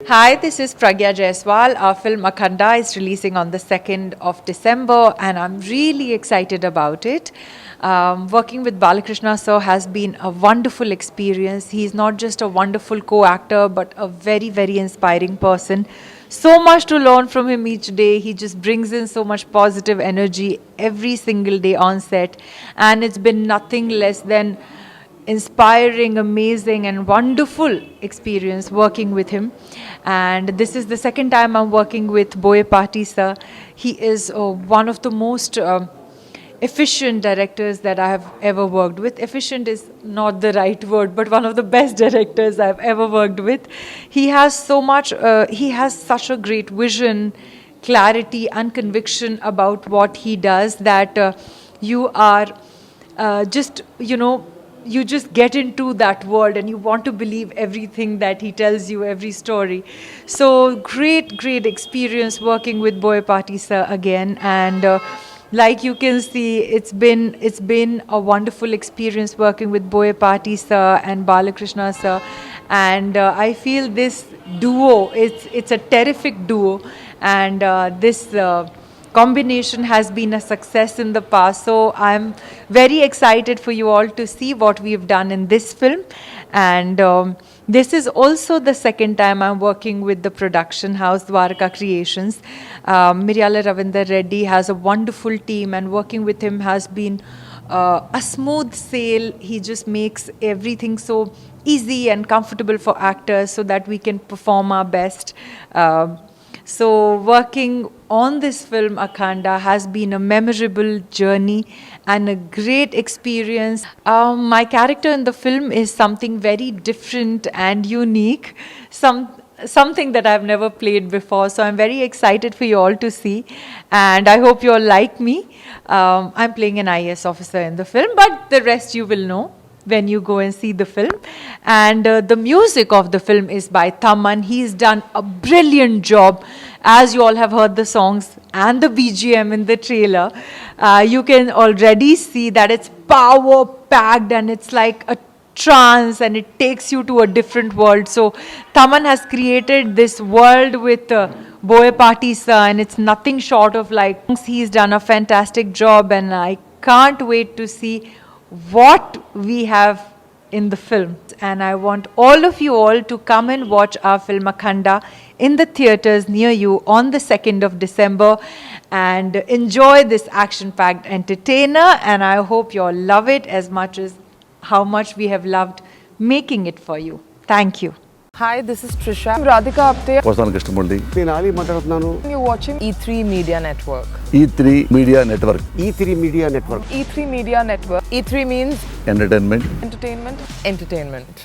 Hi, this is Pragya Jaiswal. Our film Akhanda is releasing on the 2nd of December, and I'm really excited about it. Working with Balakrishna sir has been a wonderful experience. He's not just a wonderful co-actor, but a very, very inspiring person. So much to learn from him each day. He just brings in so much positive energy every single day on set, and it's been nothing less than inspiring, amazing, and wonderful experience working with him. And this is the second time I'm working with Boyapati sir. He is one of the most efficient directors that I have ever worked with. Efficient is not the right word, but one of the best directors I've ever worked with. He has so much, he has such a great vision, clarity, and conviction about what he does that you are just, you just get into that world and you want to believe everything that he tells you, every story. So great experience working with Boyapati sir again. And like you can see, it's been a wonderful experience working with Boyapati sir and Balakrishna sir. And I feel this duo, it's a terrific duo. And this combination has been a success in the past. So I'm very excited for you all to see what we've done in this film. And this is also the second time I'm working with the production house, Dwarka Creations. Miryala Ravinder Reddy has a wonderful team, and working with him has been a smooth sail. He just makes everything so easy and comfortable for actors so that we can perform our best. So working on this film Akhanda has been a memorable journey and a great experience. My character in the film is something very different and unique, something that I've never played before. So I'm very excited for you all to see, and I hope you all like me. I'm playing an IAS officer in the film, but the rest you will know when you go and see the film. And the music of the film is by Thaman. He's done a brilliant job. As you all have heard the songs and the BGM in the trailer, you can already see that it's power packed and it's like a trance, and it takes you to a different world. So Thaman has created this world with Boyapati sir, and it's nothing short of like, he's done a fantastic job, and I can't wait to see what we have in the film. And I want all of you all to come and watch our film Akhanda in the theaters near you on the 2nd of December and enjoy this action-packed entertainer. And I hope you all love it as much as how much we have loved making it for you. Thank you. Hi, this is Trisha. I'm Radhika Apte. వస్తాను కృష్ణమూర్తి. నేను ఆలీ మాట్లాడుతున్నాను. You're watching E3 Media Network. E3 media network. E3 media network. E3 Media Network. E3 means entertainment. entertainment.